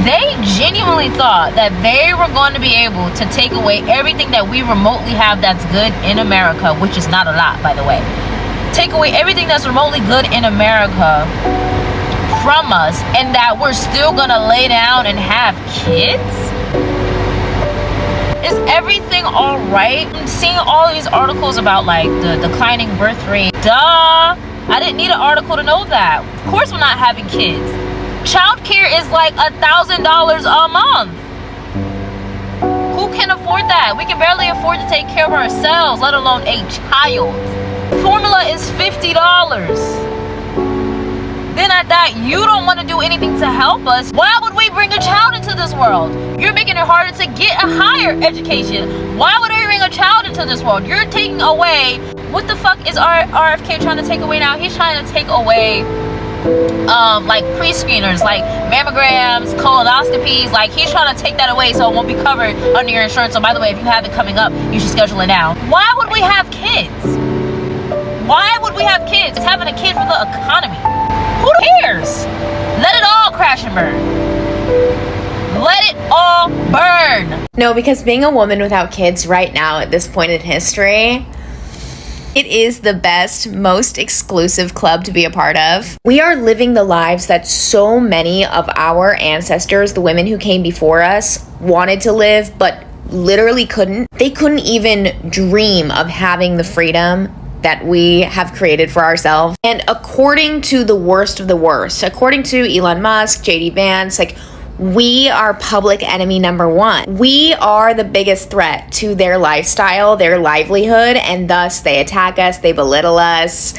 They genuinely thought that they were going to be able to take away everything that we remotely have that's good in America, which is not a lot, by the way. Take away everything that's remotely good in America from us, and that we're still gonna lay down and have kids? Is everything all right? I'm seeing all these articles about like the declining birth rate. Duh! I didn't need an article to know that. Of course we're not having kids. Childcare is like $1,000 a month. Who can afford that? We can barely afford to take care of ourselves, let alone a child. Formula is $50. Then at that, you don't want to do anything to help us. Why would we bring a child into this world? You're making it harder to get a higher education. Why would we bring a child into this world? You're taking away, what the fuck is RFK trying to take away now? He's trying to take away like pre-screeners, like mammograms, colonoscopies. Like he's trying to take that away so it won't be covered under your insurance. So by the way, if you have it coming up, you should schedule it now. Why would we have kids? Why would we have kids? It's having a kid for the economy. Who cares? Let it all crash and burn. Let it all burn. No, because being a woman without kids right now at this point in history, it is the best, most exclusive club to be a part of. We are living the lives that so many of our ancestors, the women who came before us, wanted to live, but literally couldn't. They couldn't even dream of having the freedom that we have created for ourselves. And according to the worst of the worst, according to Elon Musk, JD Vance, like, we are public enemy number one. We are the biggest threat to their lifestyle, their livelihood, and thus they attack us, they belittle us.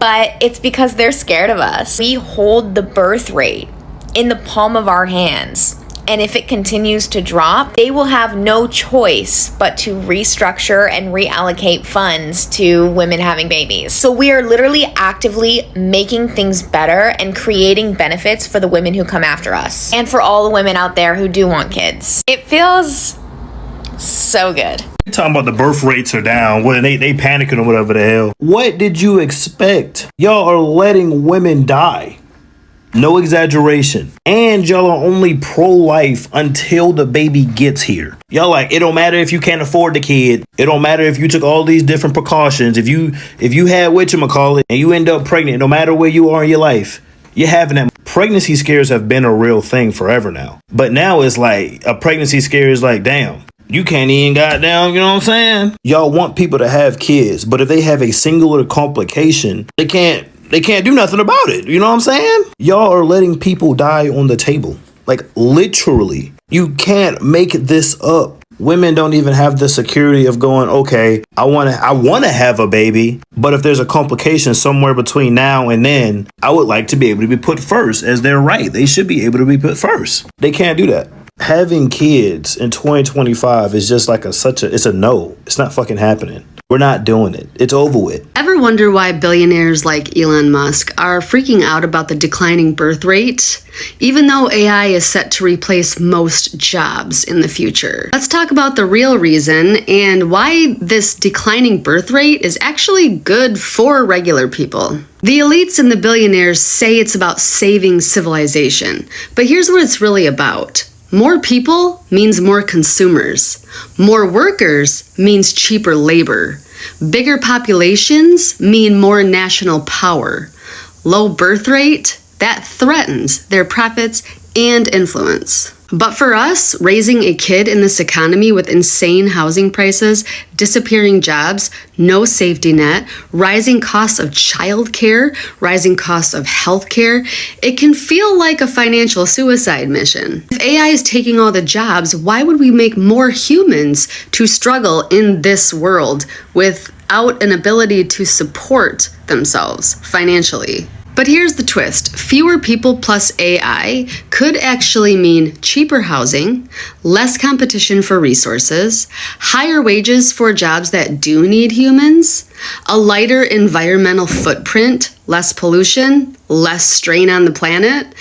But it's because they're scared of us. We hold the birth rate in the palm of our hands. And if it continues to drop, they will have no choice but to restructure and reallocate funds to women having babies. So we are literally actively making things better and creating benefits for the women who come after us. And for all the women out there who do want kids. It feels so good. You're talking about the birth rates are down. Well, they panicking or whatever the hell. What did you expect? Y'all are letting women die. No exaggeration. And y'all are only pro-life until the baby gets here. Y'all like, it don't matter if you can't afford the kid. It don't matter if you took all these different precautions. If you had whatchamacallit and you end up pregnant, no matter where you are in your life, you're having that. Pregnancy scares have been a real thing forever now. But now it's like, a pregnancy scare is like, damn, you can't even goddamn, you know what I'm saying? Y'all want people to have kids, but if they have a singular complication, they can't do nothing about it. You know what I'm saying? Y'all are letting people die on the table. Like, literally. You can't make this up. Women don't even have the security of going, okay, I want to have a baby, but if there's a complication somewhere between now and then, I would like to be able to be put first as their right. They should be able to be put first. They can't do that. Having kids in 2025 is just like it's a no. It's not fucking happening. We're not doing it. It's over with. Ever wonder why billionaires like Elon Musk are freaking out about the declining birth rate, even though AI is set to replace most jobs in the future? Let's talk about the real reason and why this declining birth rate is actually good for regular people. The elites and the billionaires say it's about saving civilization, but here's what it's really about. More people means more consumers. More workers means cheaper labor. Bigger populations mean more national power. Low birth rate, that threatens their profits and influence. But for us, raising a kid in this economy with insane housing prices, disappearing jobs, no safety net, rising costs of childcare, rising costs of healthcare, it can feel like a financial suicide mission. If AI is taking all the jobs, why would we make more humans to struggle in this world without an ability to support themselves financially? But here's the twist. Fewer people plus AI could actually mean cheaper housing, less competition for resources, higher wages for jobs that do need humans, a lighter environmental footprint, less pollution, less strain on the planet,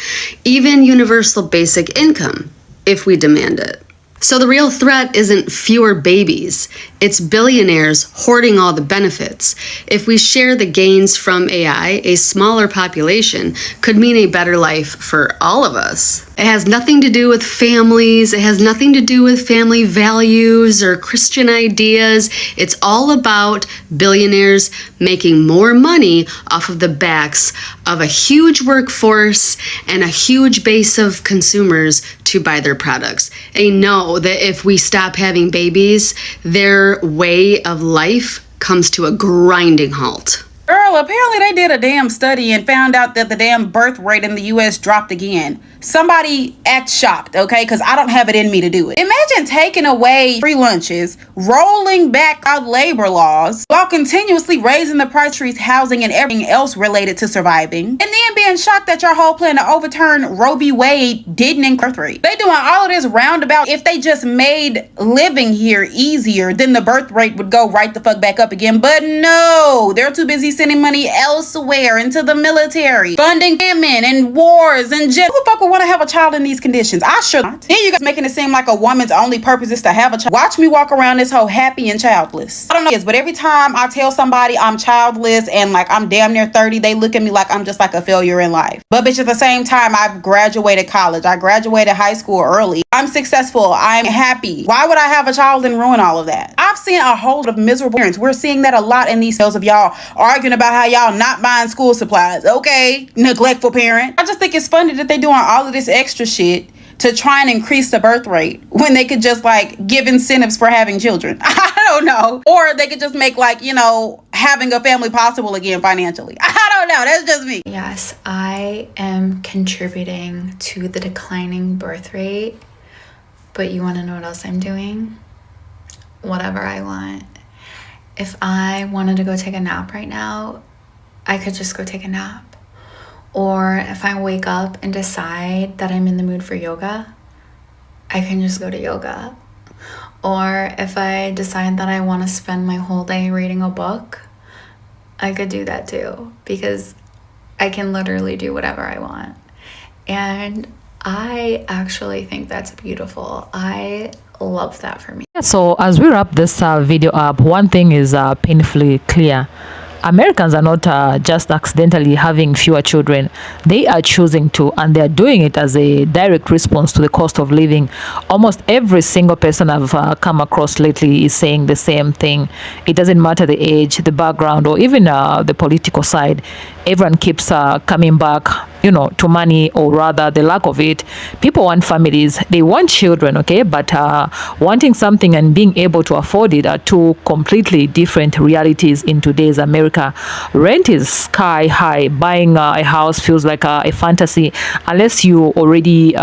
even universal basic income, if we demand it. So the real threat isn't fewer babies, It's billionaires hoarding all the benefits. If we share the gains from AI, a smaller population could mean a better life for all of us. It has nothing to do with families. It has nothing to do with family values or Christian ideas. It's all about billionaires making more money off of the backs of a huge workforce and a huge base of consumers to buy their products. They know that if we stop having babies, their way of life comes to a grinding halt. Girl, apparently they did a damn study and found out that the damn birth rate in the US dropped again. Somebody act shocked, okay? Because I don't have it in me to do it. Imagine taking away free lunches, rolling back our labor laws, while continuously raising the price of trees, housing, and everything else related to surviving, and then being shocked that your whole plan to overturn Roe v. Wade didn't increase birth rate. They doing all of this roundabout. If they just made living here easier, then the birth rate would go right the fuck back up again. But no, they're too busy sending money elsewhere into the military, funding famine and wars and just who the fuck would want to have a child in these conditions? I should not. Then you guys making it seem like a woman's only purpose is to have a child. Watch me walk around this whole happy and childless. I don't know this, but every time I tell somebody I'm childless and like I'm damn near 30, they look at me like I'm just like a failure in life. But bitch, at the same time, I've graduated college. I graduated high school early. I'm successful. I'm happy. Why would I have a child and ruin all of that? I've seen a whole lot of miserable parents. We're seeing that a lot in these tales of y'all arguing about how y'all not buying school supplies. Okay, neglectful parent. I just think it's funny that they doing all of this extra shit to try and increase the birth rate when they could just like give incentives for having children. I don't know. Or they could just make like, you know, having a family possible again financially. I don't know. That's just me. Yes, I am contributing to the declining birth rate. But you want to know what else I'm doing? Whatever I want. If I wanted to go take a nap right now, I could just go take a nap. Or if I wake up and decide that I'm in the mood for yoga, I can just go to yoga. Or if I decide that I want to spend my whole day reading a book, I could do that too, because I can literally do whatever I want. And I actually think that's beautiful. I love that for me. So as we wrap this video up, one thing is painfully clear. Americans are not just accidentally having fewer children. They are choosing to, and they're doing it as a direct response to the cost of living. Almost every single person I've come across lately is saying the same thing. It doesn't matter the age, the background, or even the political side. Everyone keeps coming back, you know, to money, or rather the lack of it. People want families, they want children, okay, but wanting something and being able to afford it are two completely different realities in today's America. Rent is sky high. Buying a house feels like a fantasy unless you already,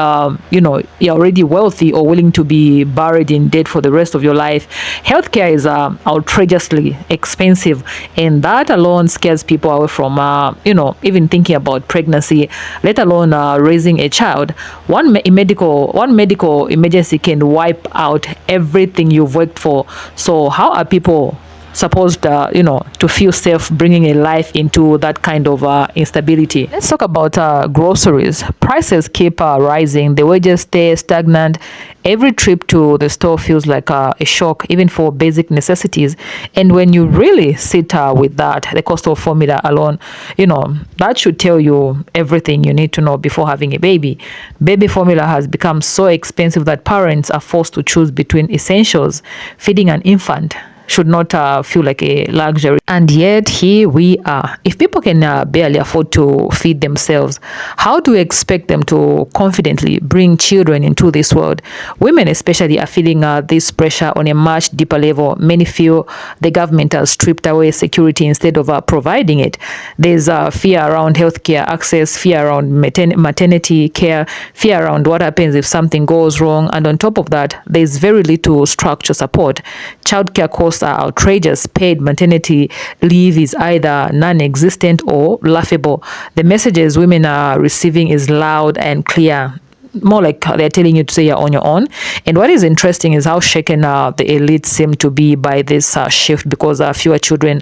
you're already wealthy or willing to be buried in debt for the rest of your life. Healthcare is outrageously expensive, and that alone scares people away from even thinking about pregnancy, let alone raising a child. One medical emergency can wipe out everything you've worked for. So how are people supposed to feel safe bringing a life into that kind of instability? Let's talk about groceries. Prices keep rising, the wages stay stagnant. Every trip to the store feels like a shock, even for basic necessities. And when you really sit with that, the cost of formula alone, that should tell you everything you need to know before having a baby. Baby formula has become so expensive that parents are forced to choose between essentials. Feeding an infant should not feel like a luxury. And yet here we are. If people can barely afford to feed themselves, how do we expect them to confidently bring children into this world? Women especially are feeling this pressure on a much deeper level. Many feel the government has stripped away security instead of providing it. There's fear around healthcare access, fear around maternity care, fear around what happens if something goes wrong. And on top of that, there's very little structural support. Childcare costs are outrageous. Paid maternity leave is either non-existent or laughable. The messages women are receiving is loud and clear. More like they're telling you to say you're on your own. And what is interesting is how shaken the elites seem to be by this shift, because fewer children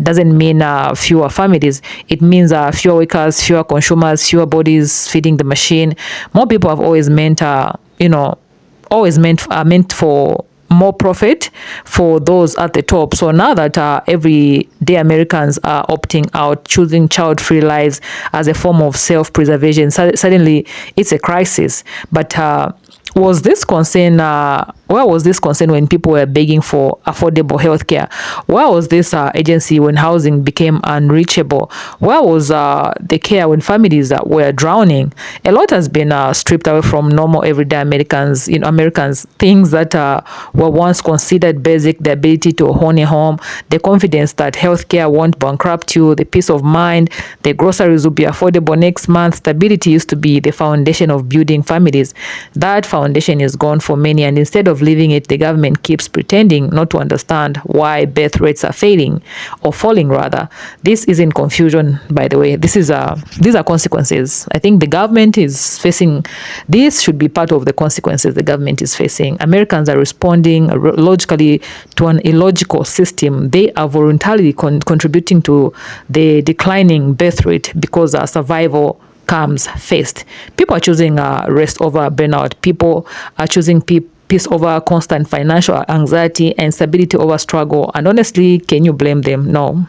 doesn't mean fewer families. It means fewer workers, fewer consumers, fewer bodies feeding the machine. More people have always meant, meant for more profit for those at the top. So now that everyday Americans are opting out, choosing child-free lives as a form of self-preservation, suddenly it's a crisis. But was this concern, where was this concern when people were begging for affordable healthcare? Where was this agency when housing became unreachable? Where was the care when families were drowning? A lot has been stripped away from normal everyday Americans, things that were once considered basic: the ability to own a home, the confidence that healthcare won't bankrupt you, the peace of mind, the groceries will be affordable next month. Stability used to be the foundation of building families. That foundation is gone for many, and instead of living it, the government keeps pretending not to understand why birth rates are failing, or falling rather. This isn't confusion, by the way. these are consequences. I think the government is facing, this should be part of the consequences the government is facing. Americans are responding logically to an illogical system. They are voluntarily contributing to the declining birth rate because survival comes first. People are choosing rest over burnout. People are choosing peace over constant financial anxiety and stability over struggle. And honestly, can you blame them? No.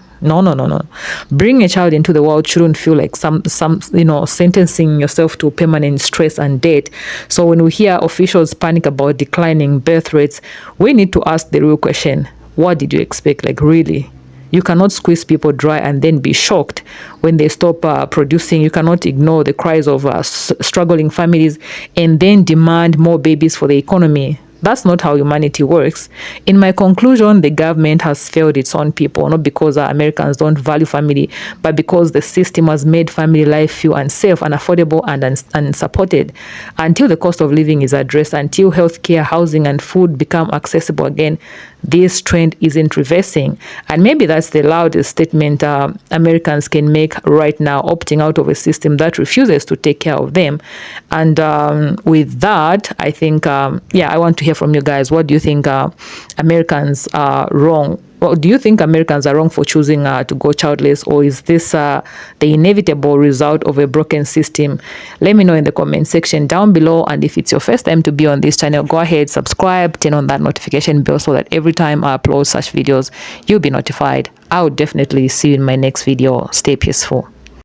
Bringing a child into the world shouldn't feel like some sentencing yourself to permanent stress and debt. So when we hear officials panic about declining birth rates, we need to ask the real question: what did you expect? Like, really? You cannot squeeze people dry and then be shocked when they stop producing. You cannot ignore the cries of struggling families and then demand more babies for the economy. That's not how humanity works. In my conclusion, the government has failed its own people, not because Americans don't value family, but because the system has made family life feel unsafe, unaffordable, and unsupported. Until the cost of living is addressed, until healthcare, housing, and food become accessible again, this trend isn't reversing. And maybe that's the loudest statement Americans can make right now, opting out of a system that refuses to take care of them. And with that, I think, I want to hear from you guys. What do you think Americans are wrong? Well, do you think Americans are wrong for choosing to go childless, or is this the inevitable result of a broken system? Let me know in the comment section down below. And if it's your first time to be on this channel, go ahead, subscribe, turn on that notification bell so that every time I upload such videos, you'll be notified. I will definitely see you in my next video. Stay peaceful.